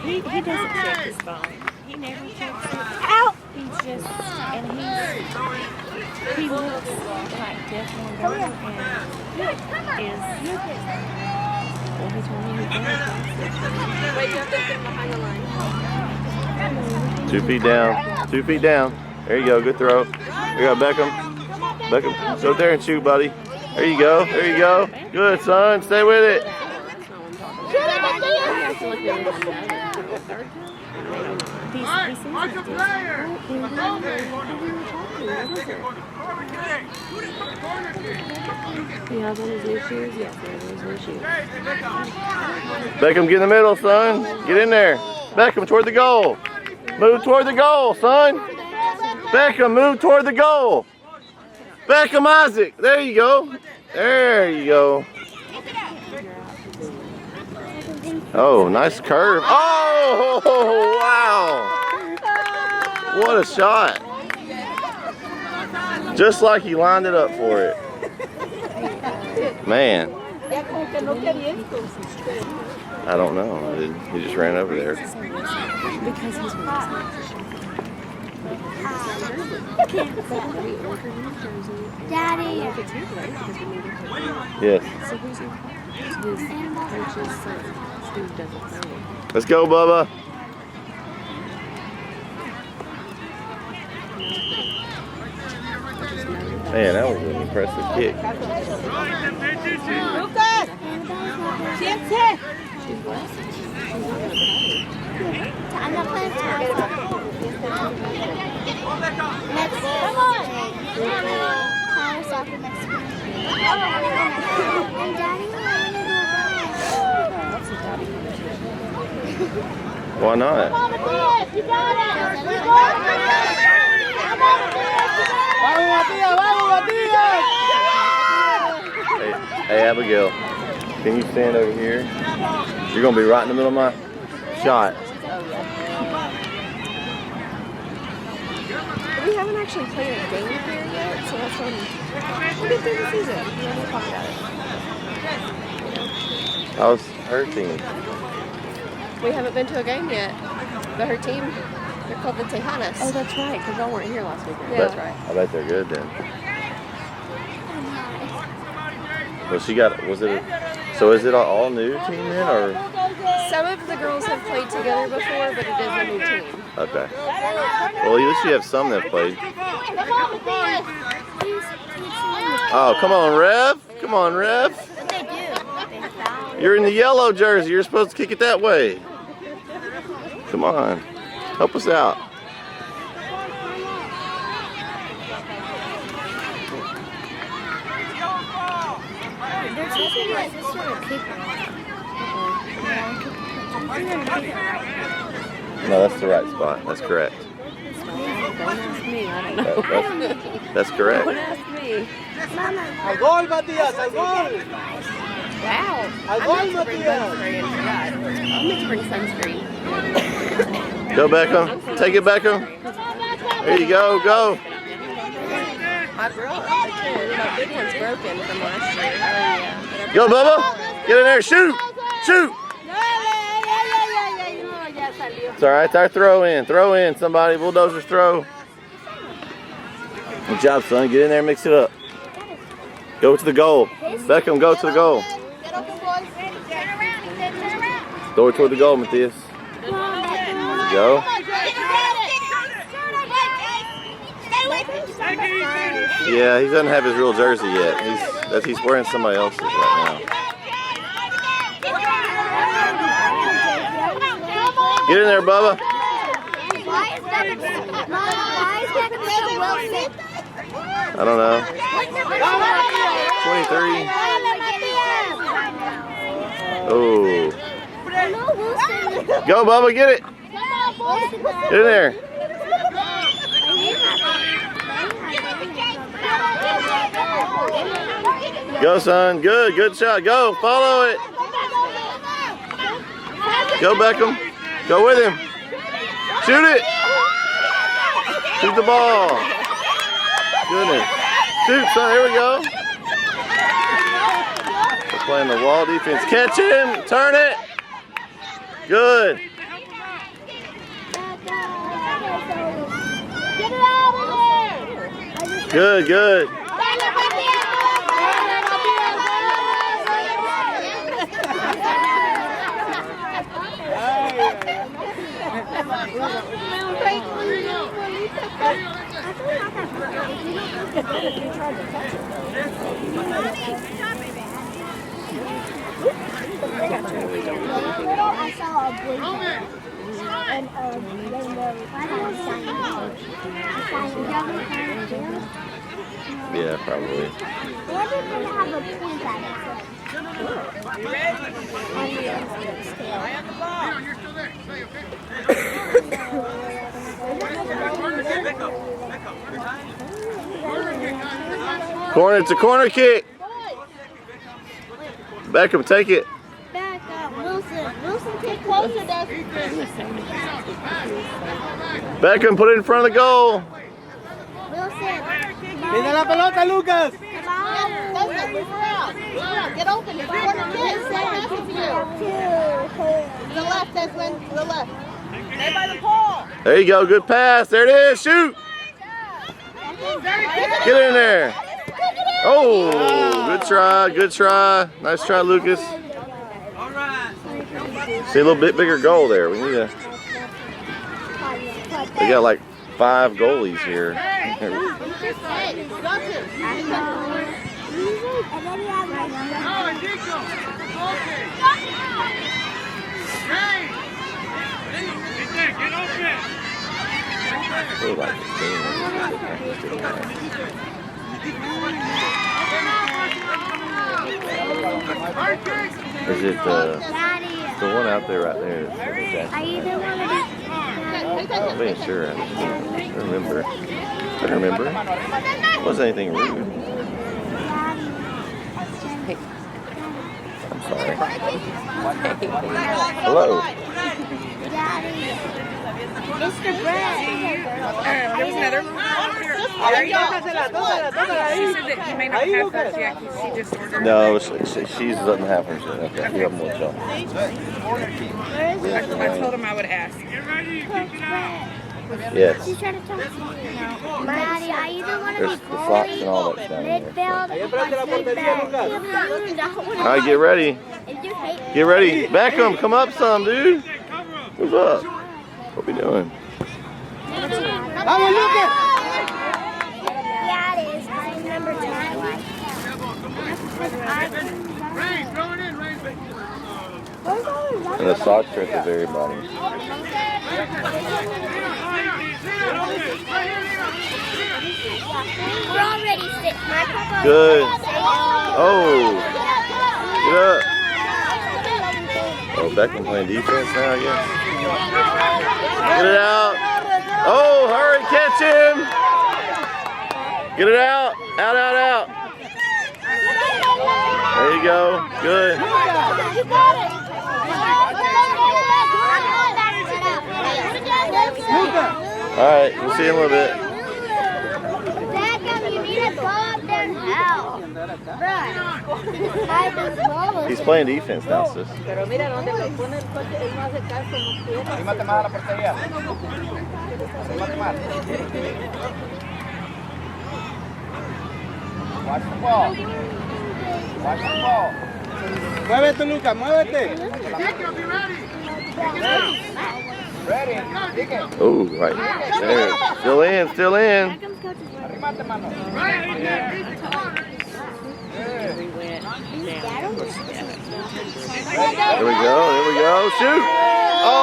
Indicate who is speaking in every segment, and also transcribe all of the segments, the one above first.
Speaker 1: He doesn't check his phone. He never checks it. Out! He's just, and he looks like deaf and dumb and is, well, he told me he does.
Speaker 2: Wait, you have to get behind the line.
Speaker 3: 2 feet down. 2 feet down. There you go. Good throw. We got Beckham. Beckham, go there and shoot, buddy. There you go. There you go. Good, son. Stay with it.
Speaker 1: He has on his new shoes? Yes, he has on his new shoes.
Speaker 3: Beckham, get in the middle, son. Get in there. Beckham, toward the goal. Move toward the goal, son. Beckham, move toward the goal. Beckham, Isaac. There you go. There you go. Oh, nice curve. Oh, wow. What a shot. Just like he lined it up for it. Man. I don't know. He just ran over there.
Speaker 1: Because he's
Speaker 4: Daddy.
Speaker 3: Yes.
Speaker 1: So who's his coach's son? Steve doesn't know.
Speaker 3: Let's go, Bubba. Man, that was an impressive kick.
Speaker 2: Lucas! Siéntese!
Speaker 4: I'm not playing tag. Next. Come on. Power soccer next week. And Daddy
Speaker 3: Why not?
Speaker 4: Come on, Matthias. You got it.
Speaker 3: Hey, Abigail, can you stand over here? You're going to be right in the middle of my shot.
Speaker 2: We haven't actually played a game here yet, so that's when we'll get through the season. We'll talk about it.
Speaker 3: How's her team?
Speaker 2: We haven't been to a game yet, but her team, they're called the Tejanas.
Speaker 1: Oh, that's right, because y'all weren't here last weekend.
Speaker 2: Yeah, that's right.
Speaker 3: I bet they're good then. Well, she got, so is it an all new team then, or?
Speaker 2: Some of the girls have played together before, but it is a new team.
Speaker 3: Okay. Well, at least you have some that played. Oh, come on, Rev. Come on, Rev.
Speaker 4: What they do? They foul.
Speaker 3: You're in the yellow jersey. You're supposed to kick it that way. Come on. Help us out.
Speaker 4: They're teaching my sister to kick it.
Speaker 3: No, that's the right spot. That's correct.
Speaker 1: Don't ask me, I don't know.
Speaker 3: That's correct.
Speaker 1: Don't ask me.
Speaker 5: ¡Al gol, Matías! ¡Al gol!
Speaker 2: Wow.
Speaker 5: ¡Al gol, Matías!
Speaker 2: I'm meant to bring sunscreen.
Speaker 3: Go, Beckham. Take it, Beckham. There you go. Go.
Speaker 2: I brought the kid. My big one's broken from last year. Oh, yeah.
Speaker 3: Go, Bubba. Get in there. Shoot. Shoot. It's all right. It's our throw in. Throw in, somebody. Bulldozers throw. Good job, son. Get in there and mix it up. Go to the goal. Beckham, go to the goal. Throw it toward the goal, Matthias. Go. Yeah, he doesn't have his real jersey yet. He's wearing somebody else's right now. Get in there, Bubba.
Speaker 4: Why is Beckham so well fit?
Speaker 3: I don't know. 23. Oh. Go, Bubba, get it. Get in there. Go, son. Good. Good shot. Go. Follow it. Go, Beckham. Go with him. Shoot it. Shoot the ball. Goodness. Shoot, son. There we go. We're playing the wall defense. Catch him. Turn it. Good. Good, good.
Speaker 4: I saw a blue and rainbow.
Speaker 3: Yeah, probably.
Speaker 4: What if we have a point at it? You ready?
Speaker 3: Corner, it's a corner kick. Beckham, take it.
Speaker 4: Back up, Wilson. Wilson, get closer, Dustin.
Speaker 3: Beckham, put it in front of the goal.
Speaker 4: Wilson.
Speaker 5: Tiene la pelota, Lucas.
Speaker 4: Dustin, move around. Move around. Get open. It's a corner kick. To the left, Desmond. To the left. Stay by the pole.
Speaker 3: There you go, good pass. There it is, shoot. Get in there. Oh, good try, good try. Nice try, Lucas. See, a little bit bigger goal there. We need to. They got like 5 goalies here. Is it the one out there right there?
Speaker 4: I either want to be.
Speaker 3: I'm being sure. I remember. I remember. It wasn't anything rude. I'm sorry. Hello.
Speaker 4: Daddy. Mr. Brett.
Speaker 2: There was another.
Speaker 5: Ahí, tócasela, tócala
Speaker 2: She
Speaker 5: ahí.
Speaker 2: said that you may not
Speaker 5: Ahí,
Speaker 2: have
Speaker 5: Lucas.
Speaker 2: hers yet because she just ordered.
Speaker 3: No, she doesn't have her shit. Okay, you have more shot.
Speaker 2: I told him I would ask.
Speaker 3: Yes.
Speaker 4: She's trying to talk to you. Daddy, I either want to
Speaker 3: There's
Speaker 4: be
Speaker 3: the socks and all
Speaker 4: goalie,
Speaker 3: that's down there.
Speaker 4: midfield,
Speaker 5: Ahí enfrente de la portería, Lucas.
Speaker 3: All right, get ready.
Speaker 4: If you hate
Speaker 3: Get ready. Beckham, come up some, dude. Move up. What we doing?
Speaker 5: Vamos, Lucas.
Speaker 4: Yeah, it is. I remember tonight.
Speaker 3: And the socks are at the very bottom.
Speaker 4: We're already sick. My papa.
Speaker 3: Good. Oh. Get up. Oh, Beckham playing defense now, I guess. Get it out. Oh, hurry, catch him. Get it out. Out, out, out. There you go. Good.
Speaker 4: You got it.
Speaker 3: All right, we'll see you in a little bit.
Speaker 4: Dad, you need to go up there now. Right.
Speaker 3: He's playing defense now, sis.
Speaker 6: Pero mira dónde le pone el coche, él no hace caso, no quiere.
Speaker 5: Arrímate más a la portería. Arrímate más. Watch the ball. Watch the ball. Muévete, Lucas, muévete. Ready. Kick it.
Speaker 3: Oh, right there. Still in, still in.
Speaker 5: Arrímate, mano.
Speaker 3: There we go, there we go. Shoot. Oh.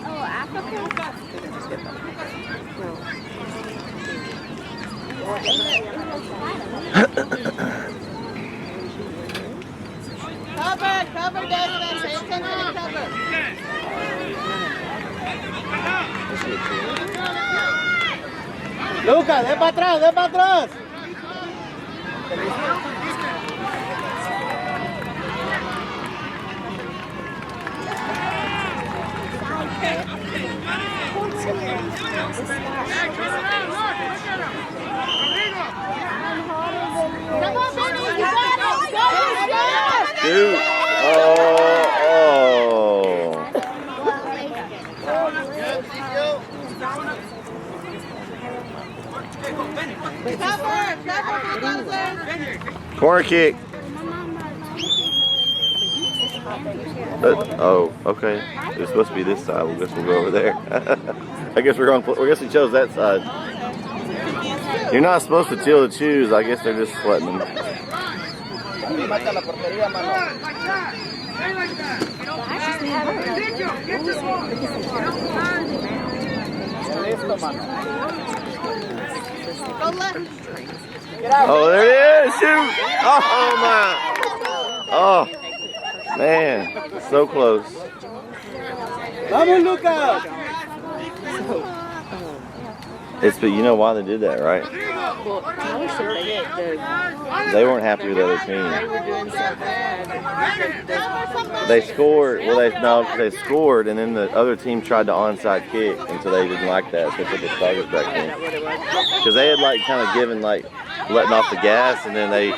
Speaker 4: Oh, Africa?
Speaker 2: Cover, Desmond. Pay attention to cover.
Speaker 5: Lucas, de para atrás, de para atrás.
Speaker 4: Come on, Benny, you got it. Go,
Speaker 3: Shoot. Oh. Corner kick. Oh, okay. It's supposed to be this side. I guess we'll go over there. I guess we're going. I guess we chose that side. You're not supposed to tell the choose. I guess they're just letting them. Oh, there it is! Shoot! Oh my! Oh man, so close.
Speaker 5: Vamos, Lucas!
Speaker 3: It's but you know why they did that, right?
Speaker 1: Well, Tyler said
Speaker 3: They weren't happy with the other team.
Speaker 1: they were doing so bad.
Speaker 3: They scored. Well, they scored, and then the other team tried the onside kick, and so they didn't like that. So they put the starters back in because they had like kind of given like letting off the gas, and then they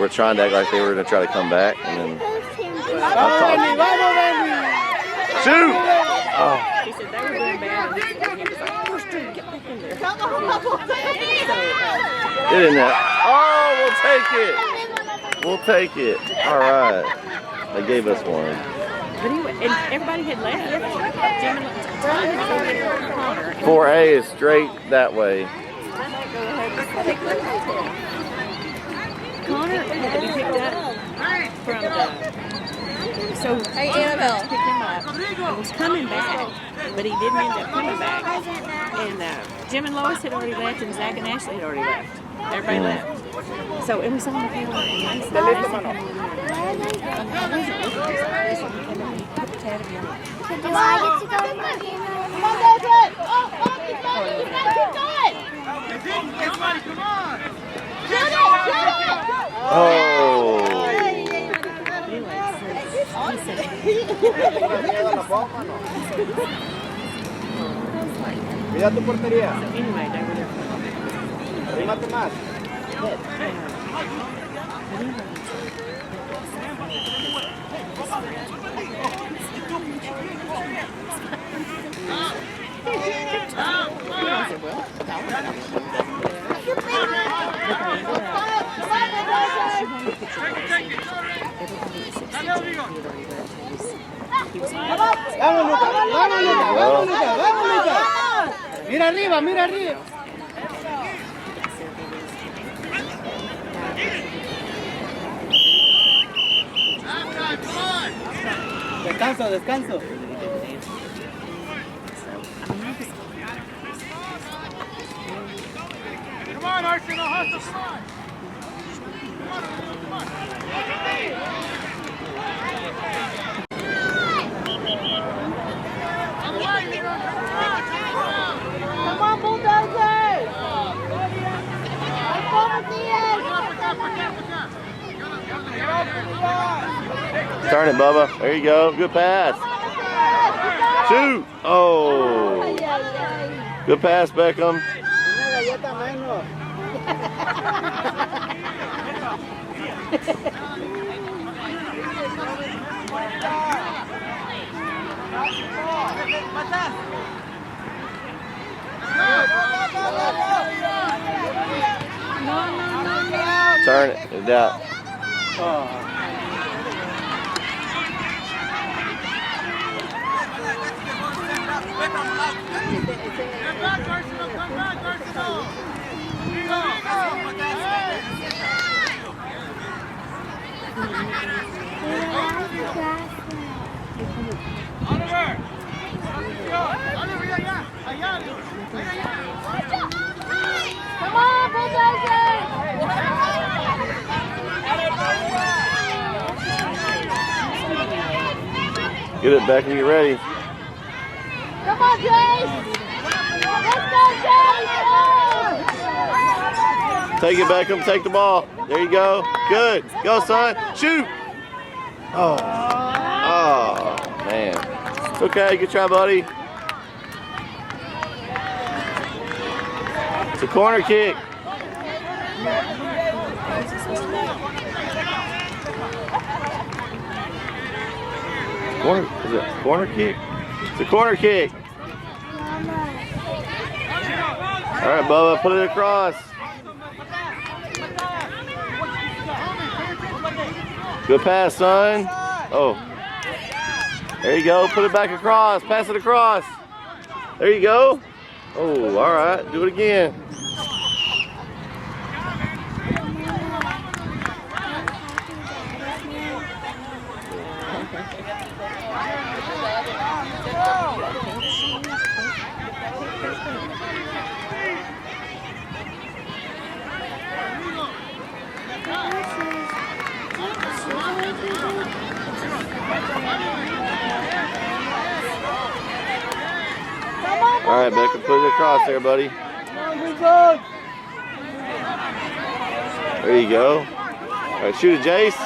Speaker 3: were trying to act like they were going to try to come back, and then shoot! Oh.
Speaker 1: He said they were doing bad. And he was like, push through, get back in there.
Speaker 3: Get in there. Oh, we'll take it. All right. They gave us one.
Speaker 1: But anyway, and everybody had left. Connor.
Speaker 3: 4A is straight that way.
Speaker 1: Connor had to be picked up from the. So Annabelle picked him up and was coming back, but he didn't end up coming back. And Jim and Lois had already left, and Zach and Ashley had already left. Everybody left. So it was on the table. And
Speaker 4: Do I get to go in my game? Come on, David! Oh, keep going! Come on! Shoot it!
Speaker 3: Oh.
Speaker 5: Cuida tu portería.
Speaker 1: Anyway, they were there.
Speaker 5: Arrímate más. Vamos, Lucas. Vamos, Lucas. Vamos, Lucas. Vamos, Lucas. Mira arriba, mira arriba. Descanso, descanso. Come on, Arsenal, hustle, come on. Come on.
Speaker 4: Come on, Bulldozers! Let's go to the end!
Speaker 3: Turn it, Bubba. There you go. Good pass. Shoot! Oh. Good pass, Beckham. Turn it. It's out.
Speaker 4: Come on, Bulldozers!
Speaker 3: Get it back and get ready.
Speaker 4: Come on, Jace! Let's go, Jace!
Speaker 3: Take it, Beckham. Take the ball. There you go. Good. Go, son. Shoot. Oh. Oh, man. It's okay. Good try, buddy. It's a corner kick. Corner, is it a corner kick? It's a corner kick. All right, Bubba, put it across. Good pass, son. Oh. There you go. Put it back across. Pass it across. There you go. Oh, all right. Do it again. All right, Becca, put it across there, buddy. There you go. All right, shoot it, Jace.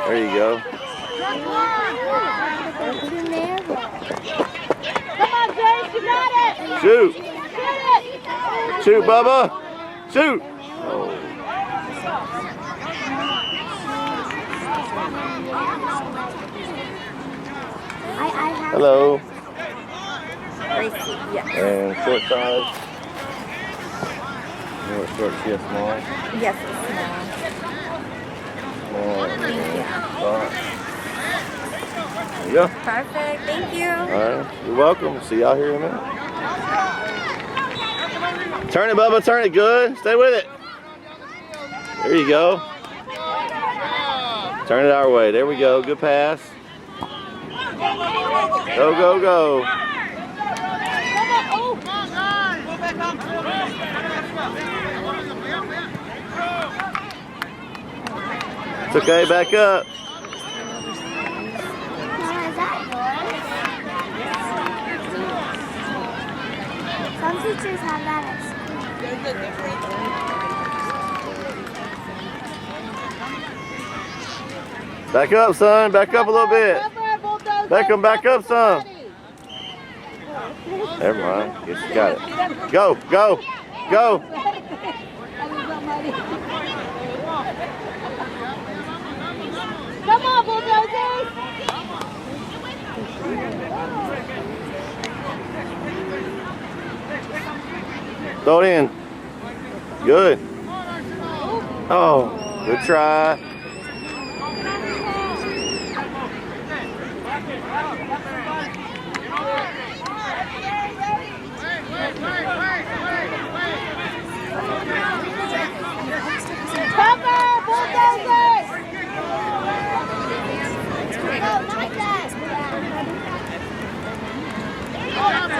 Speaker 3: There you go.
Speaker 4: Come on, Jace, you got it.
Speaker 3: Shoot.
Speaker 4: Shoot it.
Speaker 3: Shoot, Bubba. Shoot. Oh. Hello. And short size. You know what short she has small?
Speaker 2: Yes, it's small.
Speaker 3: Small. There you go.
Speaker 2: Perfect. Thank you.
Speaker 3: All right. You're welcome. See y'all here in a minute. Turn it, Bubba. Turn it. Good. Stay with it. There you go. Turn it our way. There we go. Good pass. Go, go, go. It's okay. Back up.
Speaker 4: Some teachers have that at school.
Speaker 3: Back up, son. Back up a little bit. Back up, son. Never mind. Guess you got it. Go, go, go.
Speaker 4: Come on, Bulldozers.
Speaker 3: Throw it in. Good. Oh, good try.
Speaker 4: Cover, Bulldozers.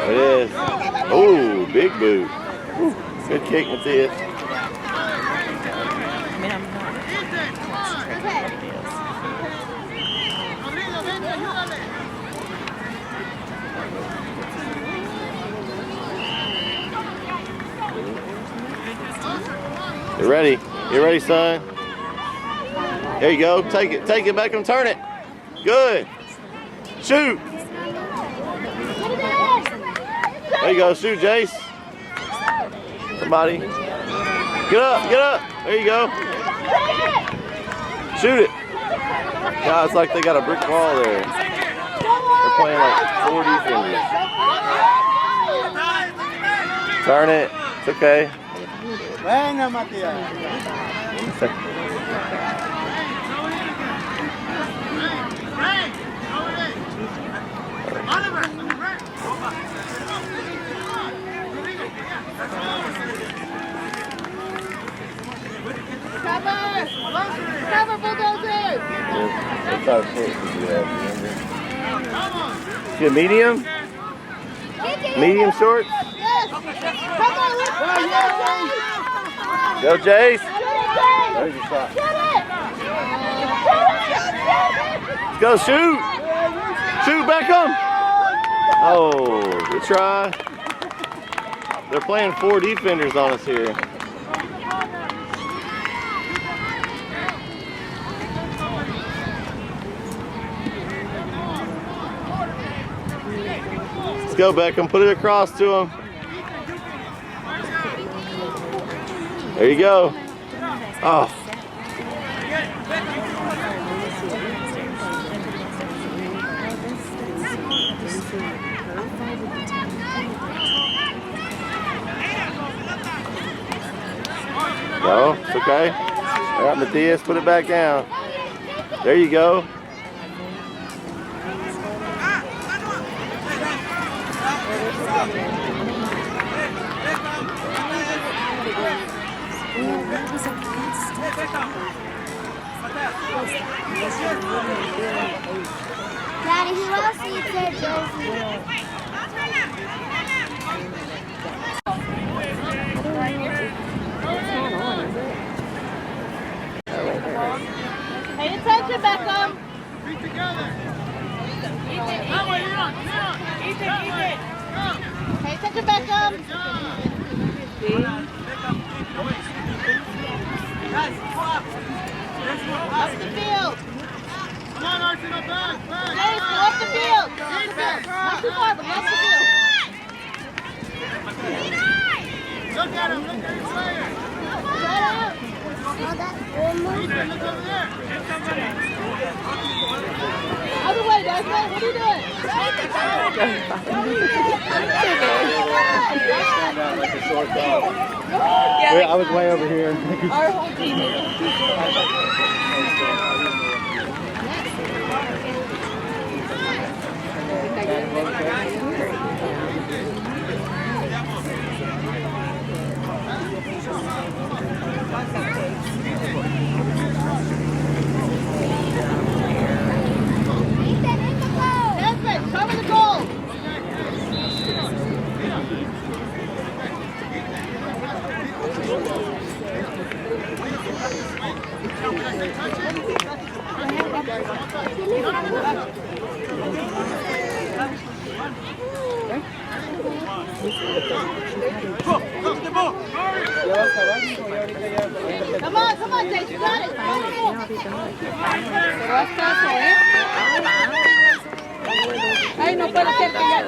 Speaker 3: There it is. Oh, big boot. Whew, good kick, Matthias. You ready? You ready, son? There you go. Take it back and turn it. Good. Shoot. There you go. Shoot, Jace. Somebody. Get up. Get up. There you go. Shoot it. God, it's like they got a brick wall there. They're playing like 4 defenders. Turn it. It's okay.
Speaker 5: Venga, Matías.
Speaker 4: Cover, Bulldozers.
Speaker 3: That's our shorts that you have, remember? Get medium? Medium shorts?
Speaker 4: Yes. Come on, let's
Speaker 3: Go, Jace.
Speaker 4: Shoot it,
Speaker 3: There's your shot.
Speaker 4: Shoot it.
Speaker 3: Let's go, shoot. Shoot, Beckham. Oh, good try. They're playing 4 defenders on us here. Let's go, Beckham. Put it across to him. There you go. Oh. Go. It's okay. All right, Matthias, put it back down. There you go.
Speaker 4: Daddy, who else needs their jersey? Pay attention, Beckham.
Speaker 5: Feet together.
Speaker 4: Pay attention, Beckham. Up the field.
Speaker 5: Come on, Arsenal, back.
Speaker 4: Hey, go up the field. Not too far, but up the field.
Speaker 5: Look at him. Look at his player.
Speaker 4: Get out.
Speaker 5: Ethan, look over there.
Speaker 4: Other way, Desmond. What are you doing?
Speaker 5: Like a short dog. Yeah, I was way over here.
Speaker 2: Our whole team is.
Speaker 4: Desmond, cover the goal. Come on, Jake, you got it.
Speaker 2: Ay, no puede ser que ya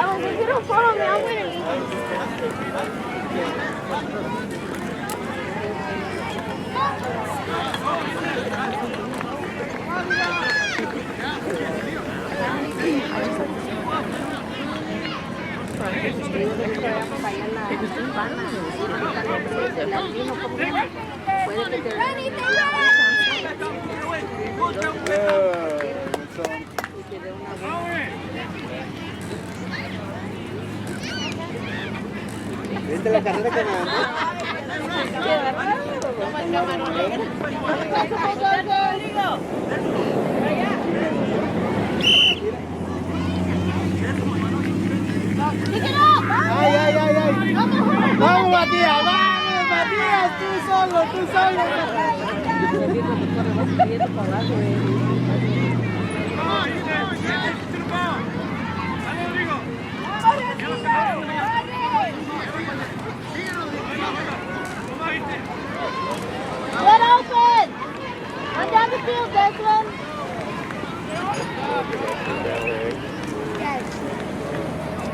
Speaker 4: Oh, if you don't follow me, I'm going to leave.
Speaker 5: ¿Viste la carrera que me mandó? ¡Ay, ay, ay, ay! ¡Vamos, Matías! ¡Vamos, Matías! ¡Tú solo, tú solo!
Speaker 4: Get open! Run down the field, Desmond.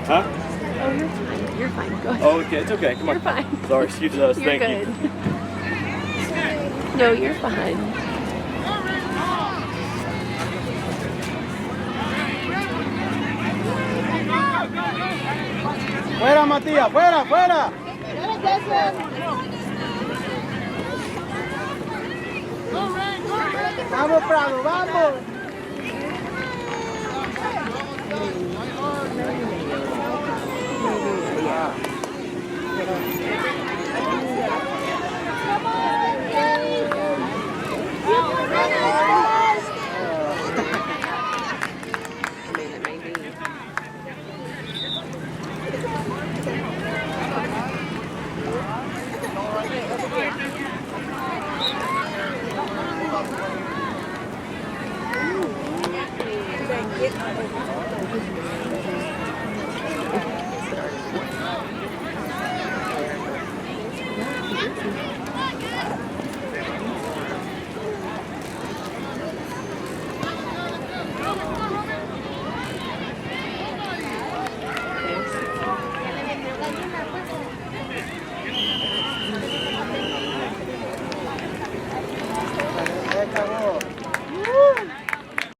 Speaker 5: Huh?
Speaker 2: Oh, you're fine. You're fine. Go ahead.
Speaker 5: Oh, okay. It's okay. Come on.
Speaker 2: You're fine.
Speaker 5: Sorry, excuse us.
Speaker 2: You're
Speaker 5: Thank
Speaker 2: good.
Speaker 5: you.
Speaker 2: No, you're fine.
Speaker 5: ¡Fuera, Matías! ¡Fuera, fuera!
Speaker 4: Get it, Desmond.
Speaker 5: ¡Vamos, Prado! ¡Vamos!